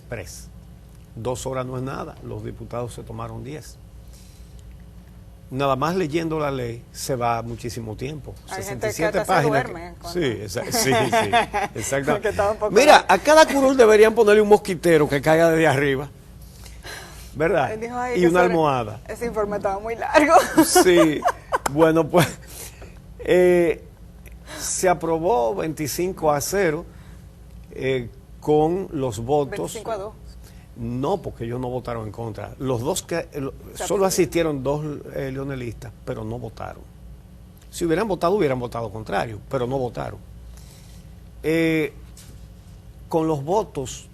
express. 2 horas no es nada, los diputados se tomaron 10. Nada más leyendo la ley se va muchísimo tiempo. Hay 67 gente que hasta páginas. se duerme. Sí, exactamente. Mira, Mira, a cada curul deberían ponerle un mosquitero que caiga desde arriba, ¿verdad? Dijo, y una almohada. Ese informe estaba muy largo. Sí, bueno, pues se aprobó 25-0 con los votos. 25-2. No, porque ellos no votaron en contra. Los dos solo asistieron 2 leonelistas, pero no votaron. Si hubieran votado contrario, pero no votaron. Con los votos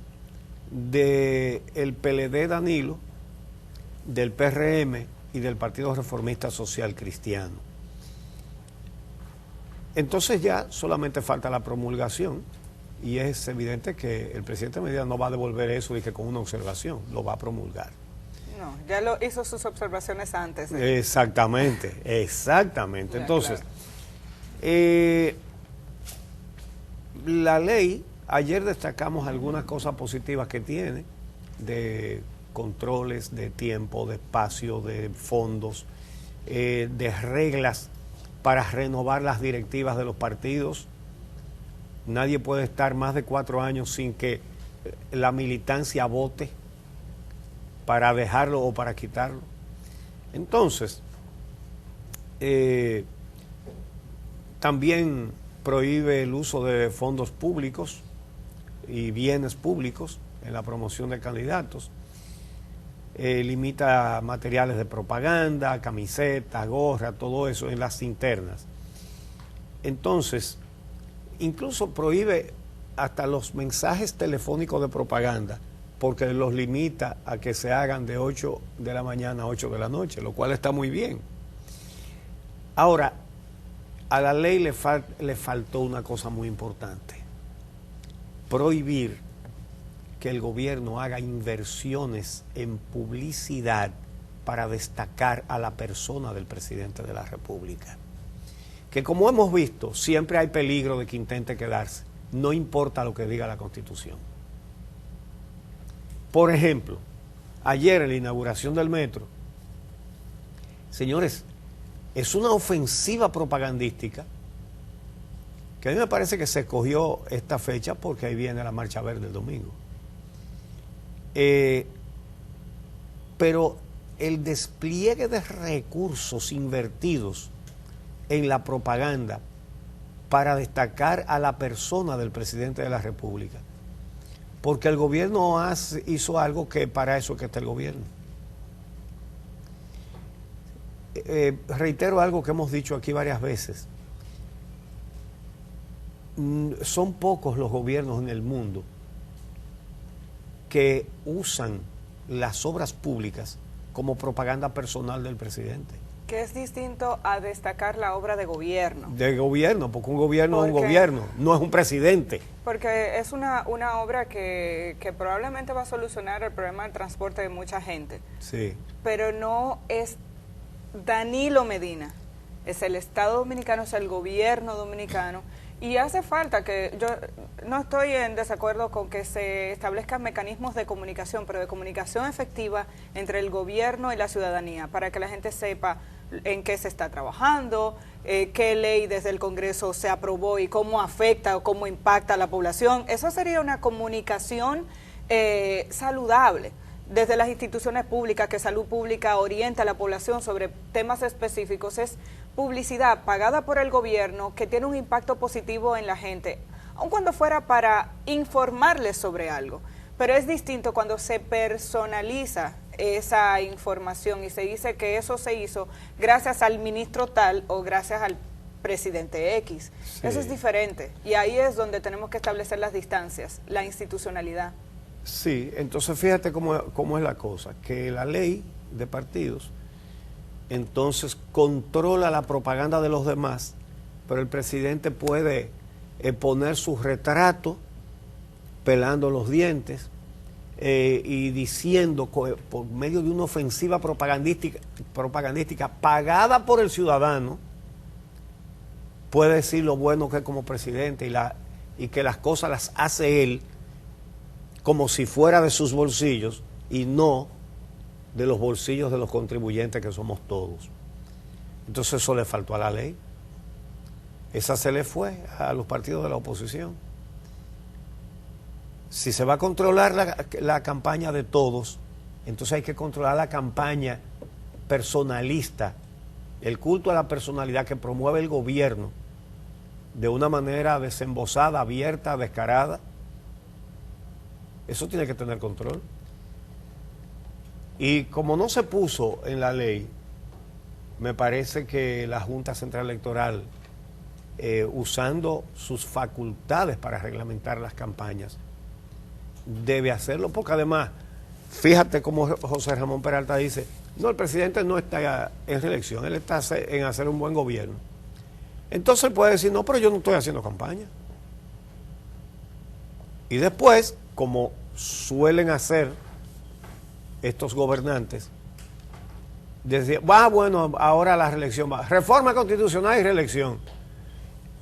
del PLD Danilo, del PRM y del Partido Reformista Social Cristiano. Entonces ya solamente falta la promulgación. Y es evidente que el presidente Medina no va a devolver eso y que con una observación lo va a promulgar. No, ya lo hizo sus observaciones antes. Exactamente. Ya, Entonces, claro. La ley, ayer destacamos algunas cosas positivas que tiene, de controles, de tiempo, de espacio, de fondos, de reglas para renovar las directivas de los partidos. Nadie puede estar más de 4 años sin que la militancia vote para dejarlo o para quitarlo. Entonces, también prohíbe el uso de fondos públicos y bienes públicos en la promoción de candidatos. Limita materiales de propaganda, camisetas, gorra, todo eso en las internas. Entonces, incluso prohíbe hasta los mensajes telefónicos de propaganda, porque los limita a que se hagan de 8 de la mañana a 8 de la noche, lo cual está muy bien. Ahora, a la ley le faltó una cosa muy importante: prohibir que el gobierno haga inversiones en publicidad para destacar a la persona del presidente de la República. Que como hemos visto, siempre hay peligro de que intente quedarse, no importa lo que diga la Constitución. Por ejemplo, ayer en la inauguración del metro, señores, es una ofensiva propagandística que a mí me parece que se escogió esta fecha porque ahí viene la Marcha Verde el domingo. Pero el despliegue de recursos invertidos en la propaganda para destacar a la persona del presidente de la República, porque el gobierno hizo algo que para eso que está el gobierno. Reitero algo que hemos dicho aquí varias veces: son pocos los gobiernos en el mundo que usan las obras públicas como propaganda personal del presidente. Que es distinto a destacar la obra de gobierno. De gobierno, porque un gobierno es un gobierno, no es un presidente. Porque es una obra que probablemente va a solucionar el problema del transporte de mucha gente. Sí. Pero no es Danilo Medina, es el Estado Dominicano, es el gobierno dominicano. Y hace falta que, yo no estoy en desacuerdo con que se establezcan mecanismos de comunicación, pero de comunicación efectiva entre el gobierno y la ciudadanía, para que la gente sepa en qué se está trabajando, qué ley desde el Congreso se aprobó y cómo afecta o cómo impacta a la población. Eso sería una comunicación saludable desde las instituciones públicas, que Salud Pública orienta a la población sobre temas específicos. Es publicidad pagada por el gobierno que tiene un impacto positivo en la gente, aun cuando fuera para informarles sobre algo. Pero es distinto cuando se personaliza esa información y se dice que eso se hizo gracias al ministro tal o gracias al presidente X. Sí. Eso es diferente y ahí es donde tenemos que establecer las distancias, la institucionalidad. Sí, entonces fíjate cómo es la cosa, que la ley de partidos entonces controla la propaganda de los demás, pero el presidente puede poner su retrato pelando los dientes y diciendo por medio de una ofensiva propagandística pagada por el ciudadano, puede decir lo bueno que es como presidente y que las cosas las hace él como si fuera de sus bolsillos y no de los bolsillos de los contribuyentes que somos todos. Entonces eso le faltó a la ley. Esa se le fue a los partidos de la oposición. Si se va a controlar la campaña de todos, entonces hay que controlar la campaña personalista, el culto a la personalidad que promueve el gobierno de una manera desembosada, abierta, descarada. Eso tiene que tener control. Y como no se puso en la ley, me parece que la Junta Central Electoral, usando sus facultades para reglamentar las campañas, debe hacerlo, porque además, fíjate cómo José Ramón Peralta dice, no, el presidente no está en reelección, él está en hacer un buen gobierno. Entonces puede decir, no, pero yo no estoy haciendo campaña. Y después, como suelen hacer estos gobernantes, decir, bueno, ahora la reelección va, reforma constitucional y reelección.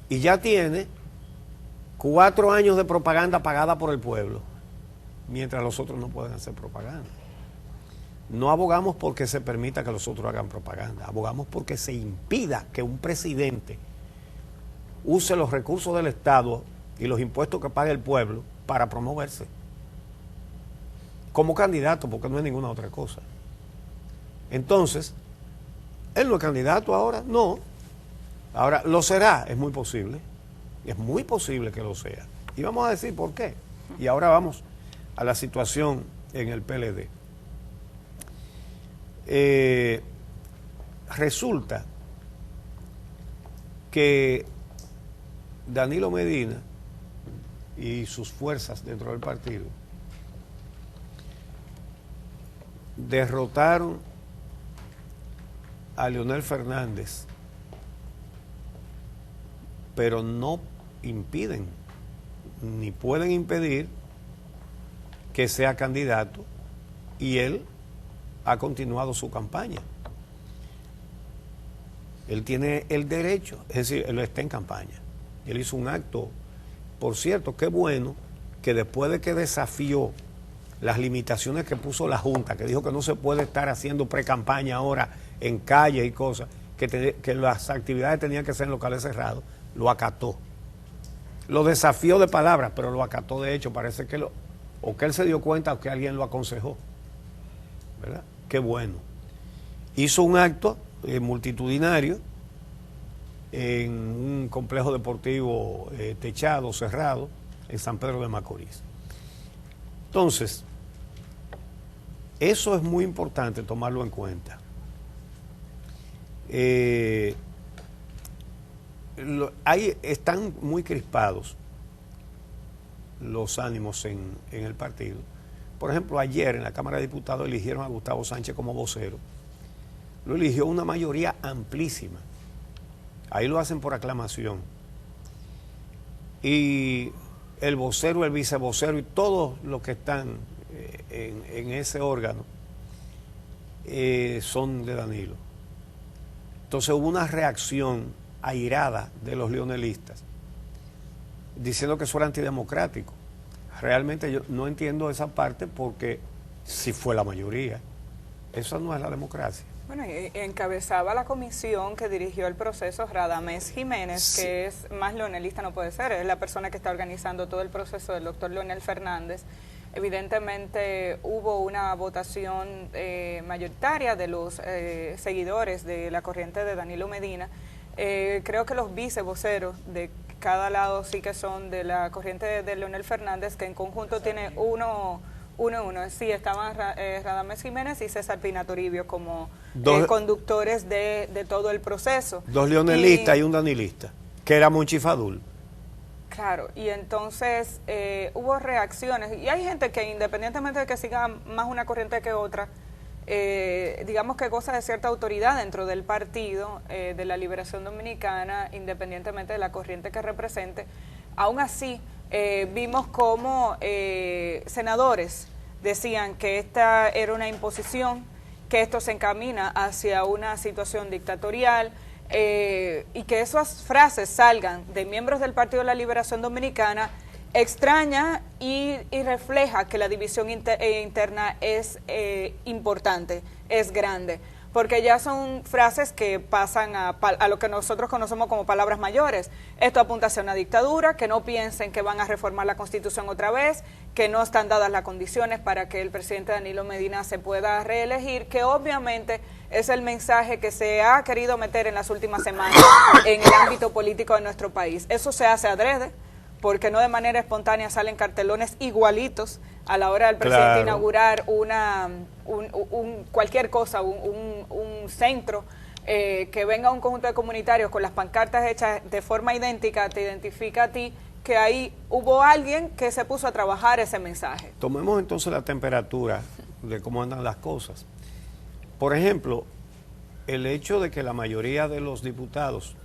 Y ya tiene 4 años de propaganda pagada por el pueblo, mientras los otros no pueden hacer propaganda. No abogamos porque se permita que los otros hagan propaganda, abogamos porque se impida que un presidente use los recursos del Estado y los impuestos que paga el pueblo para promoverse como candidato, porque no es ninguna otra cosa. Entonces, ¿él no es candidato ahora? No. Ahora, ¿lo será? Es muy posible que lo sea. Y vamos a decir por qué. Y ahora vamos a la situación en el PLD. Resulta que Danilo Medina y sus fuerzas dentro del partido derrotaron a Leonel Fernández, pero no impiden ni pueden impedir que sea candidato, y él ha continuado su campaña. Él tiene el derecho, es decir, él está en campaña. Él hizo un acto, por cierto, qué bueno que después de que desafió las limitaciones que puso la Junta, que dijo que no se puede estar haciendo pre-campaña ahora en calles y cosas, que las actividades tenían que ser en locales cerrados, lo acató. Lo desafió de palabras, pero lo acató de hecho. Parece que o que él se dio cuenta o que alguien lo aconsejó. ¿Verdad? Qué bueno. Hizo un acto multitudinario en un complejo deportivo techado, cerrado, en San Pedro de Macorís. Entonces, eso es muy importante tomarlo en cuenta. Están muy crispados los ánimos en el partido. Por ejemplo, ayer en la Cámara de Diputados eligieron a Gustavo Sánchez como vocero. Lo eligió una mayoría amplísima. Ahí lo hacen por aclamación. Y el vocero, el vicevocero y todos los que están en ese órgano son de Danilo. Entonces hubo una reacción airada de los leonelistas diciendo que eso era antidemocrático. Realmente yo no entiendo esa parte, porque si fue la mayoría, eso no es la democracia. Bueno, y encabezaba la comisión que dirigió el proceso Radamés Jiménez, sí, que es más leonelista no puede ser, es la persona que está organizando todo el proceso del doctor Leonel Fernández. Evidentemente hubo una votación mayoritaria de los seguidores de la corriente de Danilo Medina. Creo que los vicevoceros de cada lado sí que son de la corriente de Leonel Fernández, que en conjunto tiene uno. Sí, estaban Radamés Jiménez y César Pina Toribio como conductores de todo el proceso. 2 leonelistas y un danilista, que era Monchi Fadul. Claro, y entonces hubo reacciones, y hay gente que independientemente de que siga más una corriente que otra, digamos que goza de cierta autoridad dentro del partido de la Liberación Dominicana, independientemente de la corriente que represente. Aún así, vimos como senadores decían que esta era una imposición, que esto se encamina hacia una situación dictatorial, y que esas frases salgan de miembros del Partido de la Liberación Dominicana extraña y refleja que la división interna es importante, es grande, porque ya son frases que pasan a lo que nosotros conocemos como palabras mayores. Esto apunta hacia una dictadura, que no piensen que van a reformar la Constitución otra vez, que no están dadas las condiciones para que el presidente Danilo Medina se pueda reelegir, que obviamente es el mensaje que se ha querido meter en las últimas semanas en el ámbito político de nuestro país. Eso se hace adrede, porque no de manera espontánea salen cartelones igualitos a la hora del presidente inaugurar cualquier cosa, un centro, que venga un conjunto de comunitarios con las pancartas hechas de forma idéntica, te identifica a ti, que ahí hubo alguien que se puso a trabajar ese mensaje. Tomemos entonces la temperatura de cómo andan las cosas. Por ejemplo, el hecho de que la mayoría de los diputados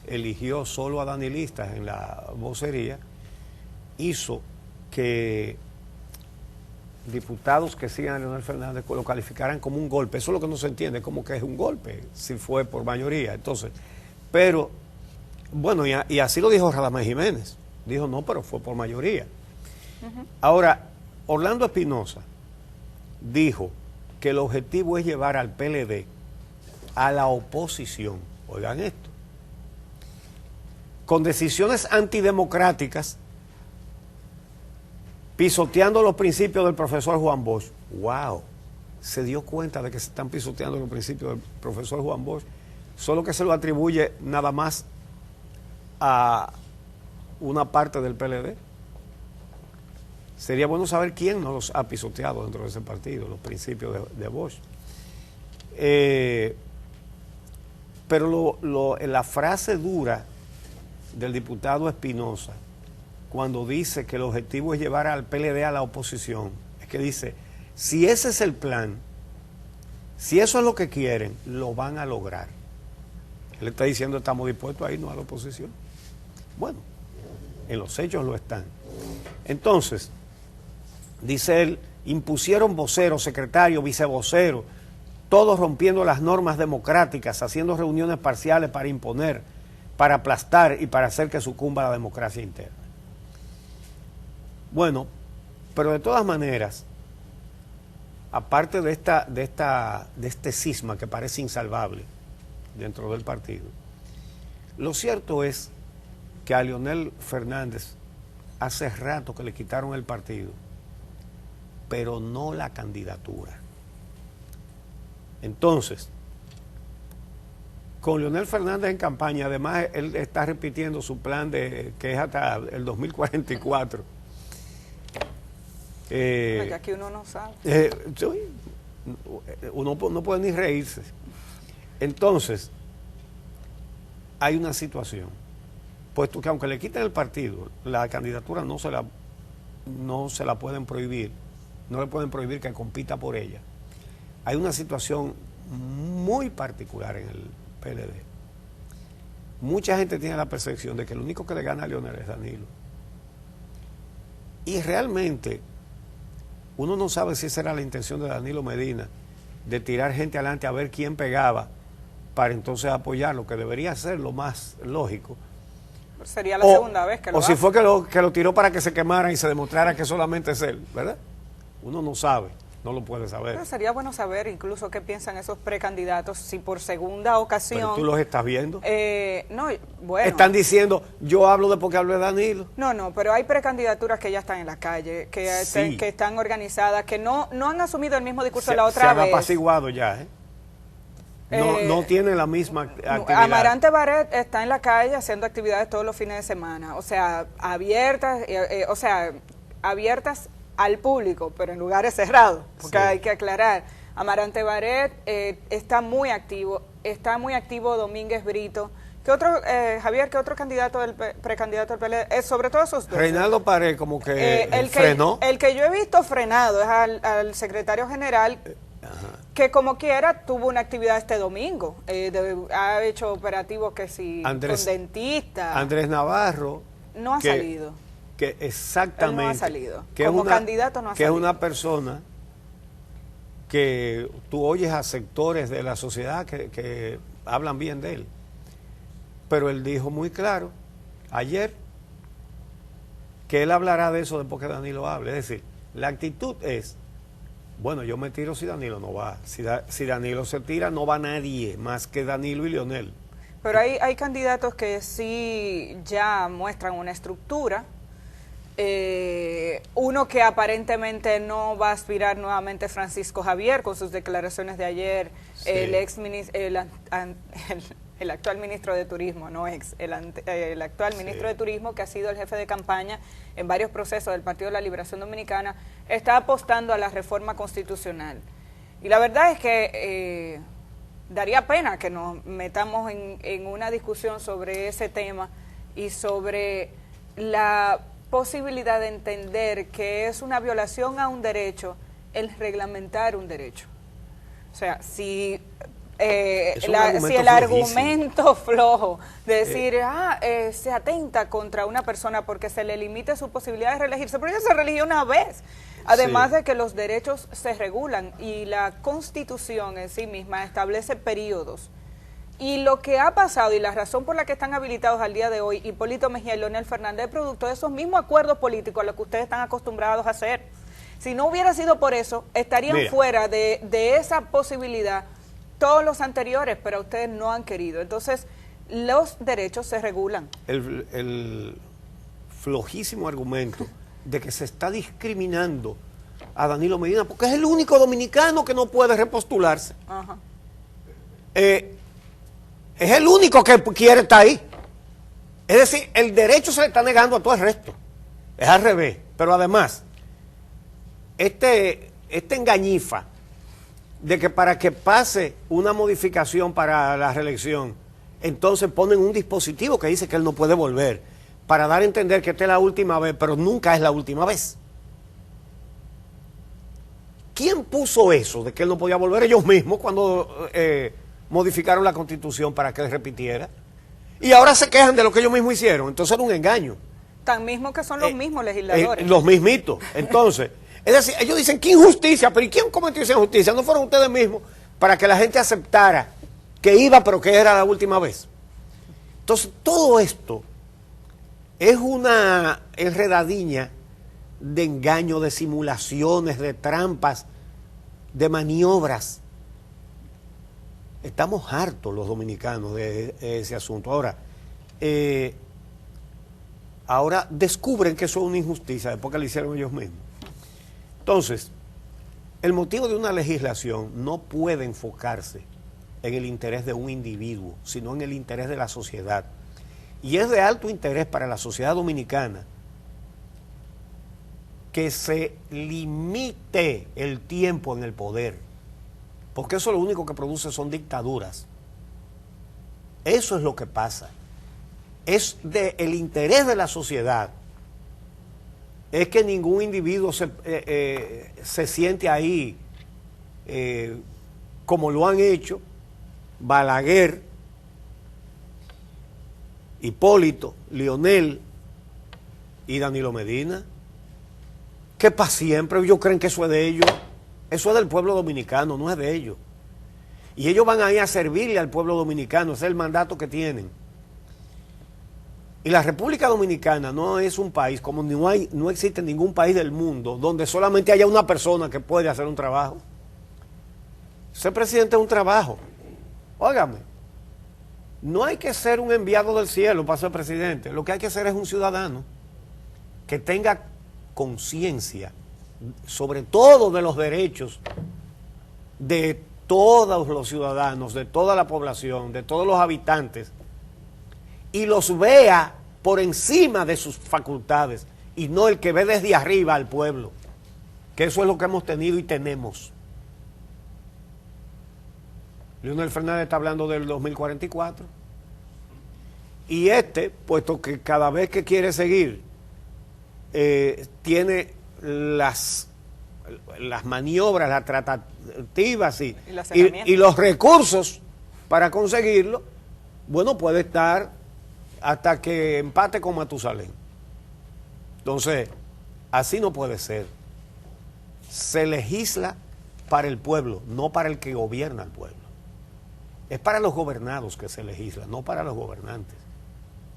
eligió solo a danilistas en la vocería, hizo que diputados que sigan a Leonel Fernández lo calificaran como un golpe. Eso es lo que no se entiende, como que es un golpe, si fue por mayoría. Entonces, pero, bueno, y así lo dijo Radamés Jiménez. Dijo, no, pero fue por mayoría. Ahora, Orlando Espinosa dijo que el objetivo es llevar al PLD a la oposición. Oigan esto. Con decisiones antidemocráticas, pisoteando los principios del profesor Juan Bosch. ¡Wow! Se dio cuenta de que se están pisoteando los principios del profesor Juan Bosch, solo que se lo atribuye nada más a una parte del PLD. Sería bueno saber quién no los ha pisoteado dentro de ese partido, los principios de Bosch. Pero la frase dura del diputado Espinosa, cuando dice que el objetivo es llevar al PLD a la oposición, es que dice, si ese es el plan, si eso es lo que quieren, lo van a lograr. Él está diciendo, estamos dispuestos a irnos a la oposición. Bueno, en los hechos lo están. Entonces, dice él, impusieron voceros, secretarios, vicevoceros, todos rompiendo las normas democráticas, haciendo reuniones parciales para imponer, para aplastar y para hacer que sucumba la democracia interna. Bueno, pero de todas maneras, aparte de este cisma que parece insalvable dentro del partido, lo cierto es que a Leonel Fernández hace rato que le quitaron el partido, pero no la candidatura. Entonces, con Leonel Fernández en campaña, además él está repitiendo su plan que es hasta el 2044. Que aquí uno no sabe. Uno no puede ni reírse. Entonces, hay una situación, puesto que aunque le quiten el partido, la candidatura no se la pueden prohibir, no le pueden prohibir que compita por ella. Hay una situación muy particular en el PLD. Mucha gente tiene la percepción de que el único que le gana a Leonel es Danilo. Y realmente uno no sabe si esa era la intención de Danilo Medina, de tirar gente adelante a ver quién pegaba para entonces apoyarlo, que debería ser lo más lógico. Sería la segunda vez que lo hace. O si fue que lo tiró para que se quemara y se demostrara que solamente es él, ¿verdad? Uno no sabe, no lo puede saber. Pero sería bueno saber incluso qué piensan esos precandidatos, si por segunda ocasión... ¿Pero tú los estás viendo? No, bueno... Están diciendo, yo hablo de porque hablo de Danilo. No, pero hay precandidaturas que ya están en la calle, que están organizadas, que no han asumido el mismo discurso de la otra vez. Se han apaciguado ya, ¿eh? No tiene la misma actividad. Amarante Barret está en la calle haciendo actividades todos los fines de semana, o sea, abiertas al público, pero en lugares cerrados, porque hay que aclarar. Amarante Barret está muy activo Domínguez Brito. ¿Qué otro, Javier, qué otro candidato precandidato del PLD? Sobre todo esos dos. Reinaldo Pared como que frenó. El que yo he visto frenado es al secretario general, que como quiera tuvo una actividad este domingo. Ha hecho operativos que con dentistas. Andrés Navarro. No ha salido. Que exactamente. Él no ha salido. Que como candidato no ha salido. Que es una persona que tú oyes a sectores de la sociedad que hablan bien de él. Pero él dijo muy claro ayer que él hablará de eso después que Danilo hable. Es decir, la actitud es, bueno, yo me tiro si Danilo no va. Si Danilo se tira, no va nadie más que Danilo y Leonel. Pero hay candidatos que sí ya muestran una estructura. Uno que aparentemente no va a aspirar nuevamente, Francisco Javier, con sus declaraciones de ayer, sí. El actual ministro de Turismo, no el actual ministro de Turismo, que ha sido el jefe de campaña en varios procesos del Partido de la Liberación Dominicana, está apostando a la reforma constitucional. Y la verdad es que daría pena que nos metamos en una discusión sobre ese tema y sobre la posibilidad de entender que es una violación a un derecho el reglamentar un derecho. O sea, si el argumento flojo de decir, se atenta contra una persona porque se le limite su posibilidad de reelegirse, pero ella se religió una vez. Además de que los derechos se regulan y la Constitución en sí misma establece periodos. Y lo que ha pasado y la razón por la que están habilitados al día de hoy Hipólito Mejía y Leonel Fernández es producto de esos mismos acuerdos políticos a los que ustedes están acostumbrados a hacer. Si no hubiera sido por eso, estarían fuera de esa posibilidad todos los anteriores, pero ustedes no han querido. Entonces, los derechos se regulan. El flojísimo argumento de que se está discriminando a Danilo Medina porque es el único dominicano que no puede repostularse. Ajá. Es el único que quiere estar ahí. Es decir, el derecho se le está negando a todo el resto. Es al revés. Pero además, este engañifa de que para que pase una modificación para la reelección, entonces ponen un dispositivo que dice que él no puede volver, para dar a entender que esta es la última vez, pero nunca es la última vez. ¿Quién puso eso de que él no podía volver? Ellos mismos, cuando modificaron la Constitución para que él repitiera. Y ahora se quejan de lo que ellos mismos hicieron. Entonces era un engaño. Tan mismo que son los mismos legisladores. Los mismitos. Entonces, es decir, ellos dicen, ¿qué injusticia? Pero ¿y quién cometió esa injusticia? ¿No fueron ustedes mismos para que la gente aceptara que iba, pero que era la última vez? Entonces, todo esto es una enredadiña de engaño, de simulaciones, de trampas, de maniobras. Estamos hartos los dominicanos de ese asunto. Ahora descubren que eso es una injusticia después que lo hicieron ellos mismos. Entonces, el motivo de una legislación no puede enfocarse en el interés de un individuo, sino en el interés de la sociedad. Y es de alto interés para la sociedad dominicana que se limite el tiempo en el poder, porque eso lo único que produce son dictaduras. Eso es lo que pasa. Es del interés de la sociedad. Es que ningún individuo se siente ahí como lo han hecho Balaguer, Hipólito, Leonel y Danilo Medina, que para siempre ellos creen que eso es de ellos. Eso es del pueblo dominicano, no es de ellos. Y ellos van ahí a servirle al pueblo dominicano, ese es el mandato que tienen. Y la República Dominicana no es un país, como no existe ningún país del mundo donde solamente haya una persona que puede hacer un trabajo. Ser presidente es un trabajo. Óigame, no hay que ser un enviado del cielo para ser presidente. Lo que hay que ser es un ciudadano que tenga conciencia, sobre todo de los derechos de todos los ciudadanos, de toda la población, de todos los habitantes, y los vea por encima de sus facultades, y no el que ve desde arriba al pueblo, que eso es lo que hemos tenido y tenemos. Leonel Fernández está hablando del 2044, y puesto que cada vez que quiere seguir, tiene las maniobras, las tratativas y los recursos para conseguirlo, bueno, puede estar hasta que empate con Matusalén. Entonces, así no puede ser. Se legisla para el pueblo, no para el que gobierna al pueblo. Es para los gobernados que se legisla, no para los gobernantes.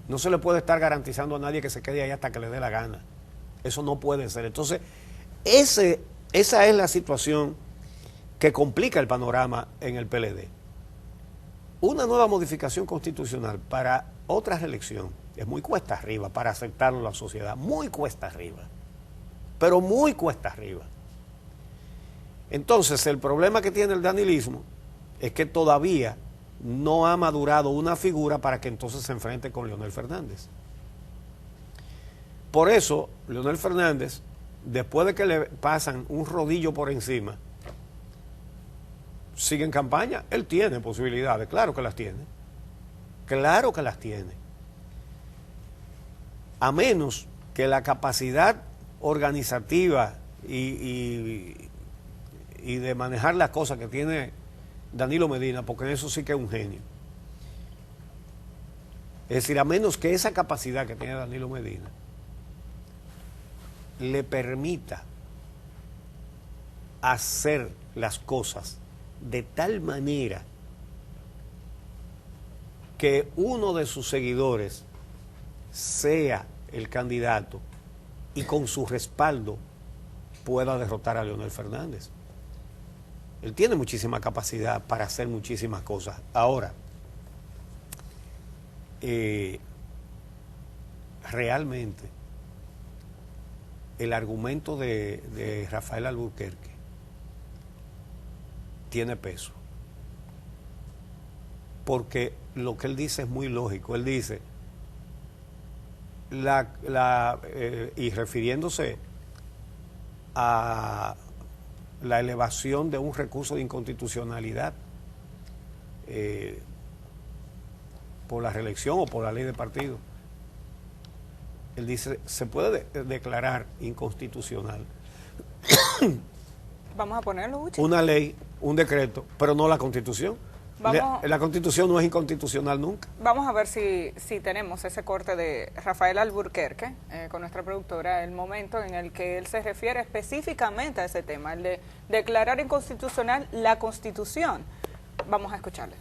No se le puede estar garantizando a nadie que se quede ahí hasta que le dé la gana. Eso no puede ser. Entonces, esa es la situación que complica el panorama en el PLD. Una nueva modificación constitucional para otra reelección es muy cuesta arriba para aceptarlo la sociedad, muy cuesta arriba, pero muy cuesta arriba. Entonces, el problema que tiene el danilismo es que todavía no ha madurado una figura para que entonces se enfrente con Leonel Fernández. Por eso, Leonel Fernández, después de que le pasan un rodillo por encima, sigue en campaña. Él tiene posibilidades, claro que las tiene. Claro que las tiene. A menos que la capacidad organizativa y de manejar las cosas que tiene Danilo Medina, porque en eso sí que es un genio. Es decir, a menos que esa capacidad que tiene Danilo Medina le permita hacer las cosas de tal manera que uno de sus seguidores sea el candidato y con su respaldo pueda derrotar a Leonel Fernández. Él tiene muchísima capacidad para hacer muchísimas cosas. Ahora, realmente el argumento de Rafael Alburquerque tiene peso, porque lo que él dice es muy lógico. Él dice, y refiriéndose a la elevación de un recurso de inconstitucionalidad por la reelección o por la ley de partido, él dice, se puede declarar inconstitucional Vamos a ponerlo, Uchi. una ley, un decreto, pero no la Constitución. La Constitución no es inconstitucional nunca. Vamos a ver si tenemos ese corte de Rafael Alburquerque con nuestra productora, el momento en el que él se refiere específicamente a ese tema, el de declarar inconstitucional la Constitución. Vamos a escucharle.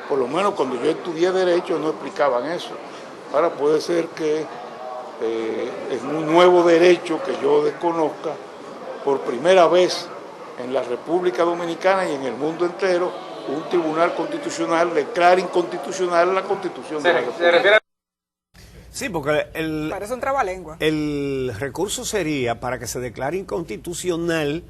Por lo menos cuando yo estudié Derecho no explicaban eso. Ahora puede ser que es un nuevo derecho que yo desconozca. Por primera vez en la República Dominicana y en el mundo entero, un tribunal constitucional declara inconstitucional la Constitución de la República. Sí, porque parece un trabalengua. El recurso sería para que se declare inconstitucional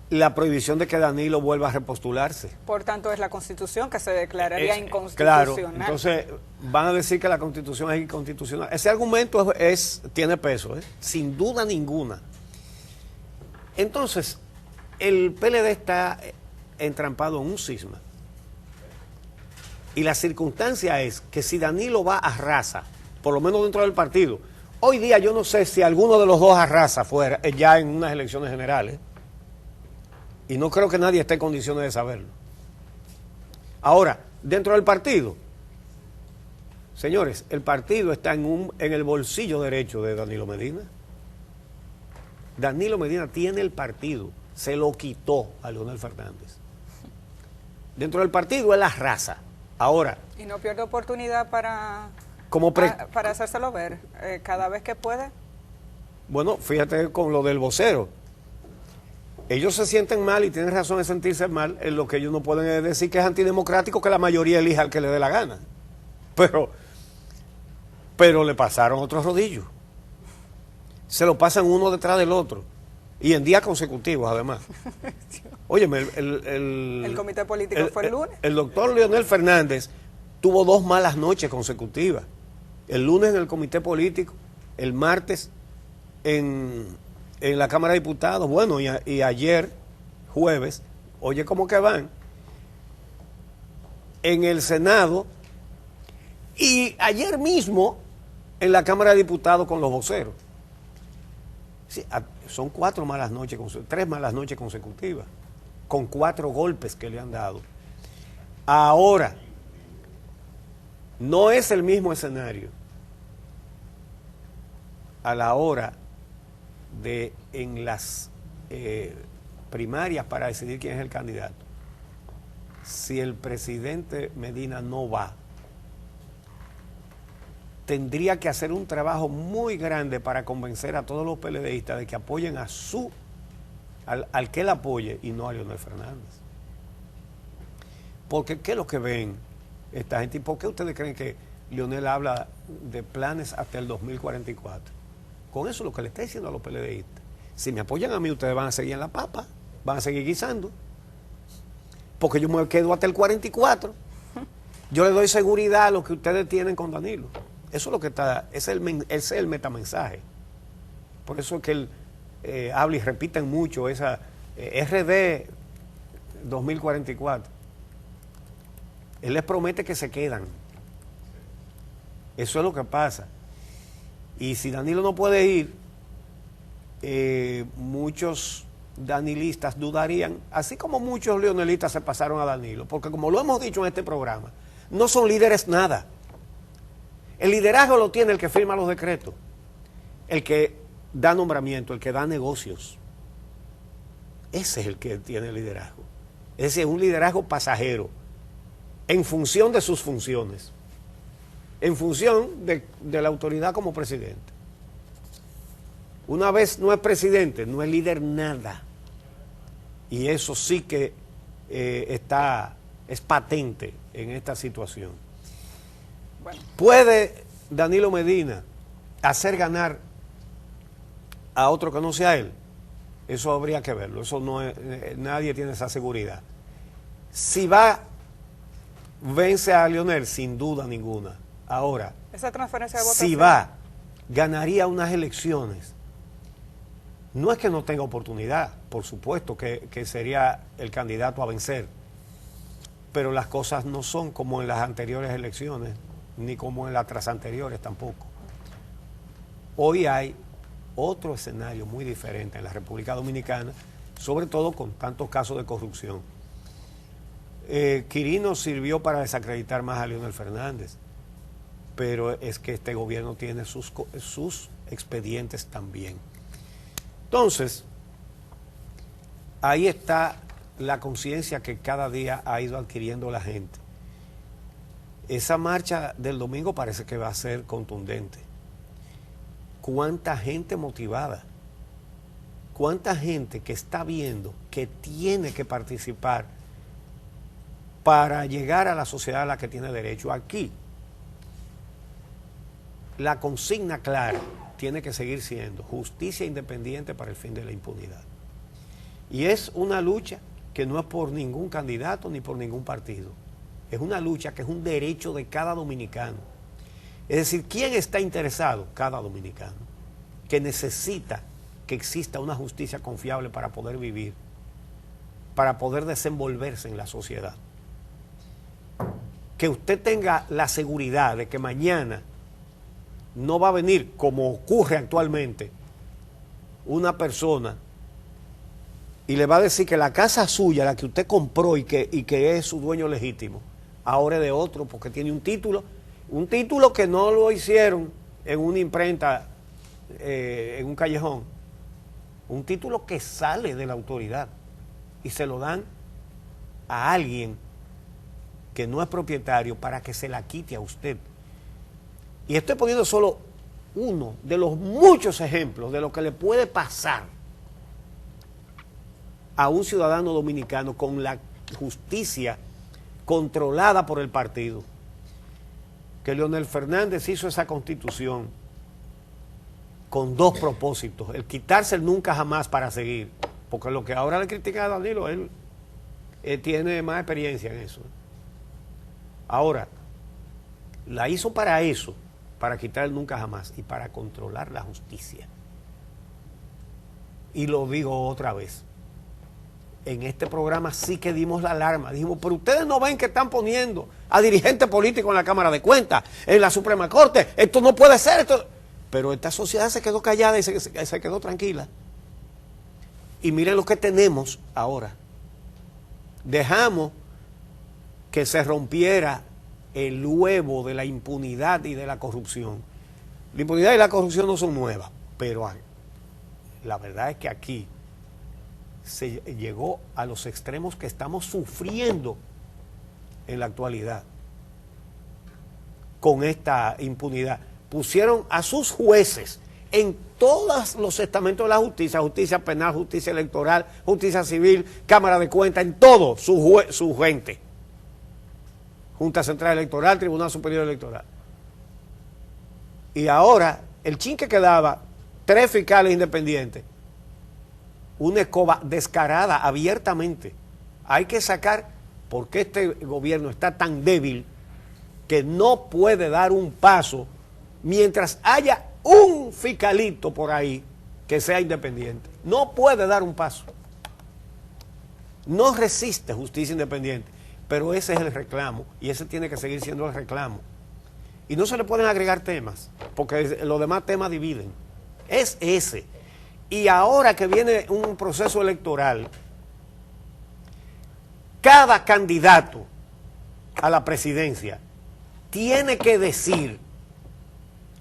la prohibición de que Danilo vuelva a repostularse. Por tanto, es la Constitución que se declararía inconstitucional. Claro, entonces van a decir que la Constitución es inconstitucional. Ese argumento tiene peso, sin duda ninguna. Entonces, el PLD está entrampado en un cisma. Y la circunstancia es que si Danilo va a raza, por lo menos dentro del partido, hoy día yo no sé si alguno de los dos arrasa fuera ya en unas elecciones generales. Y no creo que nadie esté en condiciones de saberlo. Ahora, dentro del partido, señores, el partido está en el bolsillo derecho de Danilo Medina. Danilo Medina tiene el partido, se lo quitó a Leonel Fernández. Dentro del partido es la raza. Ahora. Y no pierde oportunidad para hacérselo ver cada vez que puede. Bueno, fíjate con lo del vocero. Ellos se sienten mal y tienen razón de sentirse mal. En lo que ellos no pueden decir que es antidemocrático que la mayoría elija al que le dé la gana. Pero le pasaron otros rodillos. Se lo pasan uno detrás del otro. Y en días consecutivos, además. Óyeme, el comité político fue el lunes. El doctor Leonel Fernández tuvo 2 malas noches consecutivas. El lunes en el comité político, el martes en la Cámara de Diputados, bueno, y ayer, jueves, oye cómo que van, en el Senado, y ayer mismo en la Cámara de Diputados con los voceros. Sí, son 3 malas noches consecutivas, con 4 golpes que le han dado. Ahora, no es el mismo escenario a la hora de en las primarias para decidir quién es el candidato. Si el presidente Medina no va, tendría que hacer un trabajo muy grande para convencer a todos los PLDistas de que apoyen al que él apoye y no a Leonel Fernández. Porque ¿qué es lo que ven esta gente? ¿Y por qué ustedes creen que Leonel habla de planes hasta el 2044? Con eso es lo que le está diciendo a los PLDistas. Si me apoyan a mí, ustedes van a seguir en la papa, van a seguir guisando. Porque yo me quedo hasta el 44. Yo le doy seguridad a lo que ustedes tienen con Danilo. Eso es lo que está, ese es el metamensaje. Por eso es que él habla y repiten mucho esa RD 2044. Él les promete que se quedan. Eso es lo que pasa. Y si Danilo no puede ir, muchos danilistas dudarían, así como muchos leonelistas se pasaron a Danilo, porque como lo hemos dicho en este programa, no son líderes nada. El liderazgo lo tiene el que firma los decretos, el que da nombramiento, el que da negocios. Ese es el que tiene el liderazgo. Ese es un liderazgo pasajero, en función de sus funciones, en función de la autoridad como presidente. Una vez no es presidente, no es líder nada. Y eso sí que es patente en esta situación. Bueno. ¿Puede Danilo Medina hacer ganar a otro que no sea él? Eso habría que verlo. Eso no es, nadie tiene esa seguridad. Si vence a Leonel, sin duda ninguna. Ahora, esa transferencia de votos, si ganaría unas elecciones. No es que no tenga oportunidad, por supuesto que sería el candidato a vencer, pero las cosas no son como en las anteriores elecciones, ni como en las tras anteriores tampoco. Hoy hay otro escenario muy diferente en la República Dominicana, sobre todo con tantos casos de corrupción. Quirino sirvió para desacreditar más a Leonel Fernández, pero es que este gobierno tiene sus expedientes también. Entonces, ahí está la conciencia que cada día ha ido adquiriendo la gente. Esa marcha del domingo parece que va a ser contundente. ¿Cuánta gente motivada? ¿Cuánta gente que está viendo que tiene que participar para llegar a la sociedad a la que tiene derecho? Aquí, la consigna clara tiene que seguir siendo justicia independiente para el fin de la impunidad. Y es una lucha que no es por ningún candidato ni por ningún partido. Es una lucha que es un derecho de cada dominicano. Es decir, ¿quién está interesado? Cada dominicano, que necesita que exista una justicia confiable para poder vivir, para poder desenvolverse en la sociedad. Que usted tenga la seguridad de que mañana no va a venir, como ocurre actualmente, una persona y le va a decir que la casa suya, la que usted compró y que es su dueño legítimo, ahora es de otro porque tiene un título que no lo hicieron en una imprenta, en un callejón, un título que sale de la autoridad y se lo dan a alguien que no es propietario para que se la quite a usted. Y estoy poniendo solo uno de los muchos ejemplos de lo que le puede pasar a un ciudadano dominicano con la justicia controlada por el partido. Que Leonel Fernández hizo esa constitución con dos propósitos: el quitarse el nunca jamás para seguir, porque lo que ahora le critica a Danilo, él tiene más experiencia en eso. Ahora, la hizo para eso, para quitar el nunca jamás y para controlar la justicia. Y lo digo otra vez, en este programa sí que dimos la alarma, dijimos, pero ustedes no ven que están poniendo a dirigentes políticos en la Cámara de Cuentas, en la Suprema Corte, esto no puede ser, esto... Pero esta sociedad se quedó callada y se quedó tranquila. Y miren lo que tenemos ahora. Dejamos que se rompiera el huevo de la impunidad y de la corrupción. La impunidad y la corrupción no son nuevas, pero la verdad es que aquí se llegó a los extremos que estamos sufriendo en la actualidad con esta impunidad. pusieron a sus jueces en todos los estamentos de la justicia, justicia penal, justicia electoral, justicia civil, Cámara de Cuentas, en todo su gente. Junta Central Electoral, Tribunal Superior Electoral. Y ahora, el chin que quedaba, 3 fiscales independientes, una escoba descarada, abiertamente. Hay que sacar, porque este gobierno está tan débil que no puede dar un paso mientras haya un fiscalito por ahí que sea independiente. No puede dar un paso. No resiste justicia independiente, pero ese es el reclamo y ese tiene que seguir siendo el reclamo. Y no se le pueden agregar temas, porque los demás temas dividen. Es ese. Y ahora que viene un proceso electoral, cada candidato a la presidencia tiene que decir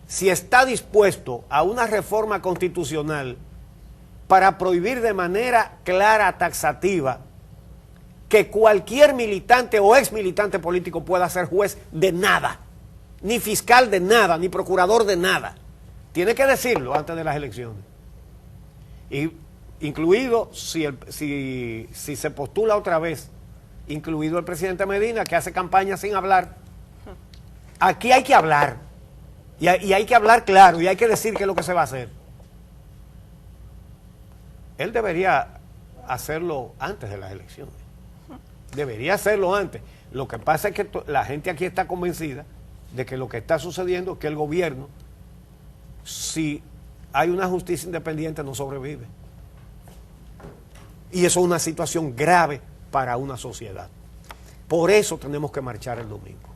si está dispuesto a una reforma constitucional para prohibir de manera clara, taxativa, que cualquier militante o ex militante político pueda ser juez de nada, ni fiscal de nada, ni procurador de nada. Tiene que decirlo antes de las elecciones. Y incluido, si se postula otra vez, incluido el presidente Medina, que hace campaña sin hablar. Aquí hay que hablar. Y hay que hablar claro, y hay que decir qué es lo que se va a hacer. Él debería hacerlo antes de las elecciones. Debería hacerlo antes. Lo que pasa es que la gente aquí está convencida de que lo que está sucediendo es que el gobierno, si hay una justicia independiente, no sobrevive. Y eso es una situación grave para una sociedad. Por eso tenemos que marchar el domingo.